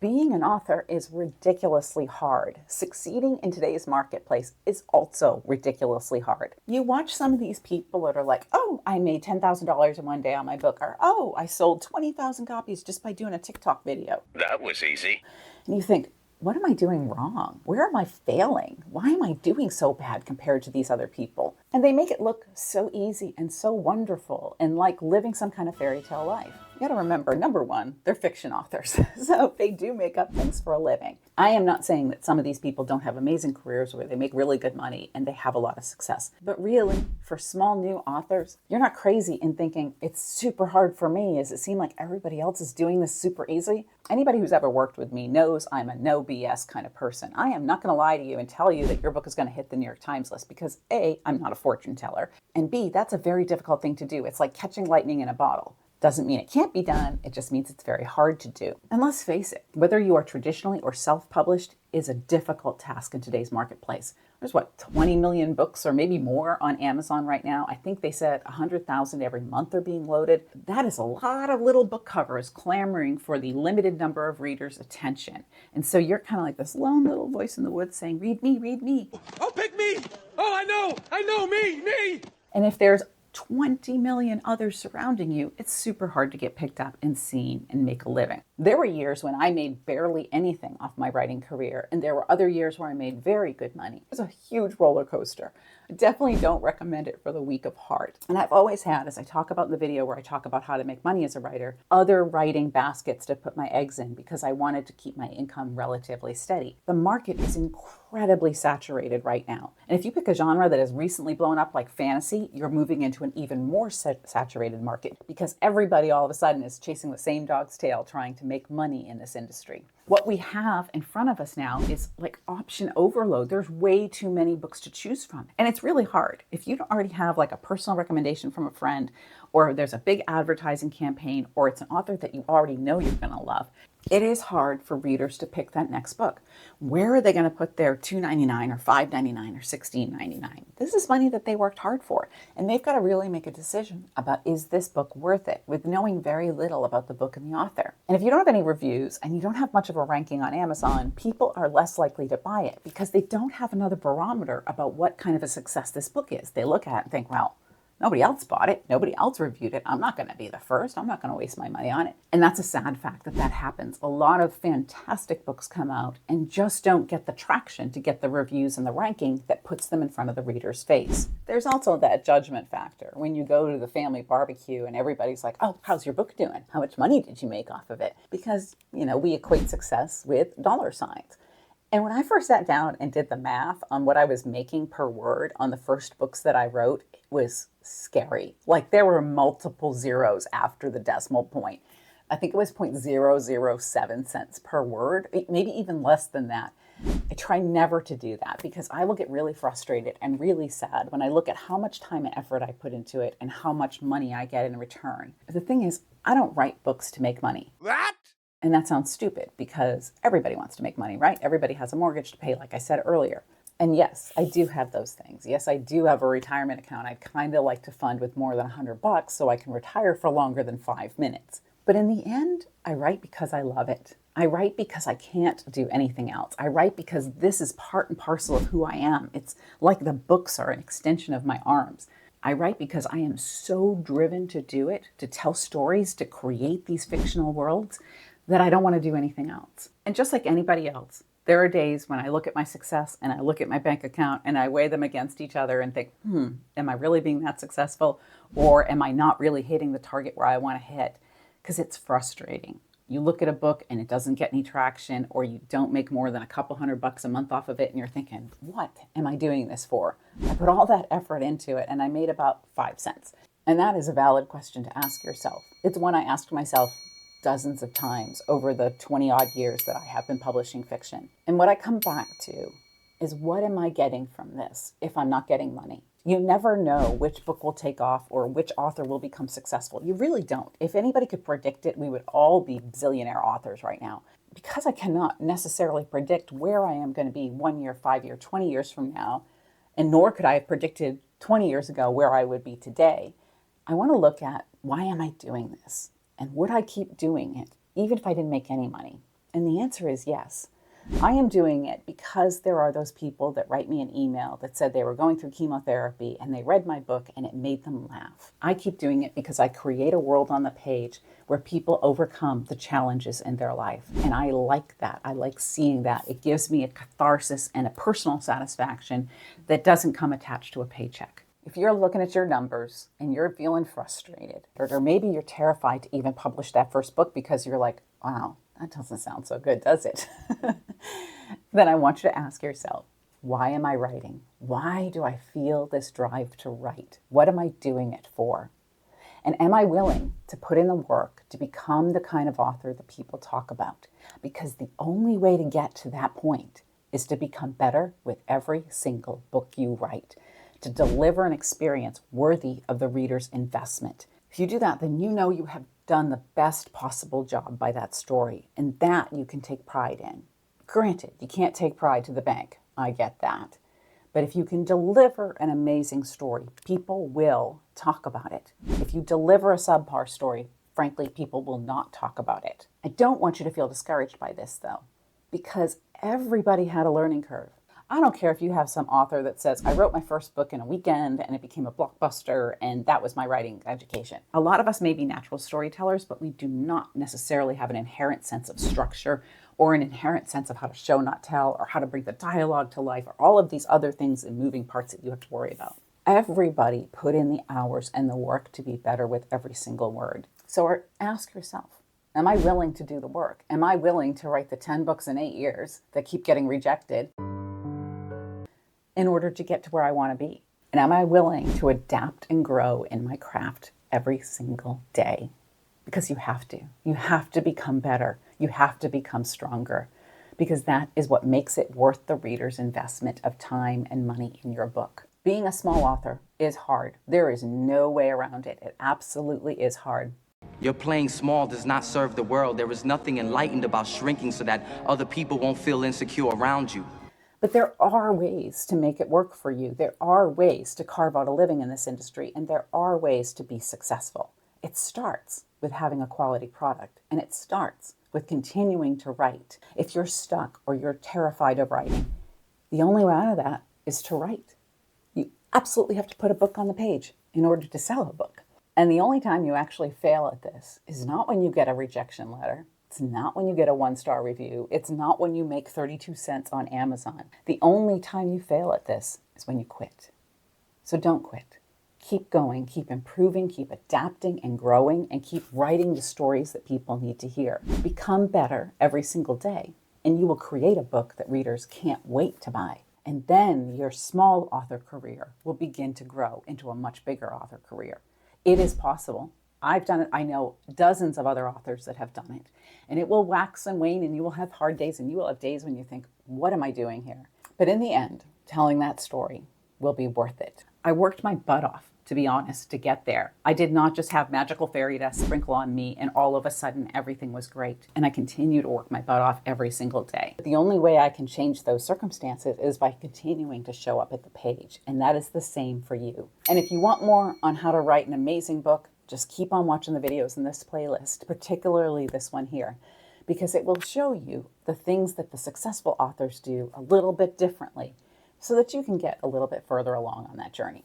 Being an author is ridiculously hard. Succeeding in today's marketplace is also ridiculously hard. You watch some of these people that are like, oh, I made $10,000 in one day on my book, or oh, I sold 20,000 copies just by doing a TikTok video. That was easy. And you think, what am I doing wrong? Where am I failing? Why am I doing so bad compared to these other people? And they make it look so easy and so wonderful and like living some kind of fairy tale life. You gotta remember, number one, they're fiction authors. So they do make up things for a living. I am not saying that some of these people don't have amazing careers where they make really good money and they have a lot of success. But really, for small new authors, you're not crazy in thinking it's super hard for me. Does it seem like everybody else is doing this super easy? Anybody who's ever worked with me knows I'm a no BS kind of person. I am not going to lie to you and tell you that your book is going to hit the New York Times list because A, I'm not a fortune teller, and B, that's a very difficult thing to do. It's like catching lightning in a bottle. Doesn't mean it can't be done, it just means it's very hard to do. And let's face it, whether you are traditionally or self-published is a difficult task in today's marketplace. There's 20 million books or maybe more on Amazon right now. I think they said 100,000 every month are being loaded. That is a lot of little book covers clamoring for the limited number of readers' attention. And so you're kind of like this lone little voice in the woods saying, read me, read me. Oh, pick me! Oh, I know, me! And if there's 20 million others surrounding you, it's super hard to get picked up and seen and make a living. There were years when I made barely anything off my writing career, and there were other years where I made very good money. It was a huge roller coaster. I definitely don't recommend it for the weak of heart. And I've always had, as I talk about in the video where I talk about how to make money as a writer, other writing baskets to put my eggs in because I wanted to keep my income relatively steady. The market is incredibly saturated right now. And if you pick a genre that has recently blown up like fantasy, you're moving into an even more saturated market because everybody all of a sudden is chasing the same dog's tail trying to make money in this industry. What we have in front of us now is like option overload. There's way too many books to choose from. And it's really hard. If you don't already have like a personal recommendation from a friend, or there's a big advertising campaign, or it's an author that you already know you're going to love, it is hard for readers to pick that next book. Where are they going to put their $2.99 or $5.99 or $16.99? This is money that they worked hard for. And they've got to really make a decision about, is this book worth it, with knowing very little about the book and the author. And if you don't have any reviews and you don't have much of a ranking on Amazon, people are less likely to buy it because they don't have another barometer about what kind of a success this book is. They look at it and think, well, nobody else bought it. Nobody else reviewed it. I'm not going to be the first. I'm not going to waste my money on it. And that's a sad fact that happens. A lot of fantastic books come out and just don't get the traction to get the reviews and the ranking that puts them in front of the reader's face. There's also that judgment factor. When you go to the family barbecue and everybody's like, oh, how's your book doing? How much money did you make off of it? Because, we equate success with dollar signs. And when I first sat down and did the math on what I was making per word on the first books that I wrote, it was scary. Like there were multiple zeros after the decimal point. I think it was 0.007 cents per word, maybe even less than that. I try never to do that because I will get really frustrated and really sad when I look at how much time and effort I put into it and how much money I get in return. But the thing is, I don't write books to make money. What? And that sounds stupid because everybody wants to make money, right? Everybody has a mortgage to pay, like I said earlier. And yes, I do have those things. Yes, I do have a retirement account I'd kind of like to fund with more than $100 so I can retire for longer than 5 minutes. But in the end, I write because I love it. I write because I can't do anything else. I write because this is part and parcel of who I am. It's like the books are an extension of my arms. I write because I am so driven to do it, to tell stories, to create these fictional worlds, that I don't want to do anything else. And just like anybody else, there are days when I look at my success and I look at my bank account and I weigh them against each other and think, am I really being that successful? Or am I not really hitting the target where I want to hit? Because it's frustrating. You look at a book and it doesn't get any traction, or you don't make more than a couple $100 a month off of it, and you're thinking, what am I doing this for? I put all that effort into it and I made about 5 cents. And that is a valid question to ask yourself. It's one I asked myself dozens of times over the 20 odd years that I have been publishing fiction. And what I come back to is, what am I getting from this if I'm not getting money? You never know which book will take off or which author will become successful. You really don't. If anybody could predict it, we would all be zillionaire authors right now. Because I cannot necessarily predict where I am going to be 1 year, 5 years, 20 years from now, and nor could I have predicted 20 years ago where I would be today, I want to look at, why am I doing this? And would I keep doing it, even if I didn't make any money? And the answer is yes. I am doing it because there are those people that write me an email that said they were going through chemotherapy and they read my book and it made them laugh. I keep doing it because I create a world on the page where people overcome the challenges in their life. And I like that. I like seeing that. It gives me a catharsis and a personal satisfaction that doesn't come attached to a paycheck. If you're looking at your numbers and you're feeling frustrated, or maybe you're terrified to even publish that first book because you're like, wow, that doesn't sound so good, does it? Then I want you to ask yourself, why am I writing? Why do I feel this drive to write? What am I doing it for? And am I willing to put in the work to become the kind of author that people talk about? Because the only way to get to that point is to become better with every single book you write, to deliver an experience worthy of the reader's investment. If you do that, then you know you have done the best possible job by that story, and that you can take pride in. Granted, you can't take pride to the bank. I get that. But if you can deliver an amazing story, people will talk about it. If you deliver a subpar story, frankly, people will not talk about it. I don't want you to feel discouraged by this, though, because everybody had a learning curve. I don't care if you have some author that says, I wrote my first book in a weekend and it became a blockbuster and that was my writing education. A lot of us may be natural storytellers, but we do not necessarily have an inherent sense of structure or an inherent sense of how to show, not tell, or how to bring the dialogue to life, or all of these other things and moving parts that you have to worry about. Everybody put in the hours and the work to be better with every single word. So ask yourself, am I willing to do the work? Am I willing to write the 10 books in 8 years that keep getting rejected in order to get to where I want to be? And am I willing to adapt and grow in my craft every single day? Because you have to. You have to become better. You have to become stronger, because that is what makes it worth the reader's investment of time and money in your book. Being a small author is hard. There is no way around it. It absolutely is hard. Your playing small does not serve the world. There is nothing enlightened about shrinking so that other people won't feel insecure around you. But there are ways to make it work for you. There are ways to carve out a living in this industry, and there are ways to be successful. It starts with having a quality product, and it starts with continuing to write. If you're stuck or you're terrified of writing, the only way out of that is to write. You absolutely have to put a book on the page in order to sell a book. And the only time you actually fail at this is not when you get a rejection letter. It's not when you get a 1-star review. It's not when you make 32 cents on Amazon. The only time you fail at this is when you quit. So don't quit. Keep going, keep improving, keep adapting and growing, and keep writing the stories that people need to hear. Become better every single day, and you will create a book that readers can't wait to buy. And then your small author career will begin to grow into a much bigger author career. It is possible. I've done it. I know dozens of other authors that have done it. And it will wax and wane, and you will have hard days, and you will have days when you think, what am I doing here? But in the end, telling that story will be worth it. I worked my butt off, to be honest, to get there. I did not just have magical fairy dust sprinkle on me and all of a sudden everything was great. And I continue to work my butt off every single day. The only way I can change those circumstances is by continuing to show up at the page. And that is the same for you. And if you want more on how to write an amazing book, just keep on watching the videos in this playlist, particularly this one here, because it will show you the things that the successful authors do a little bit differently so that you can get a little bit further along on that journey.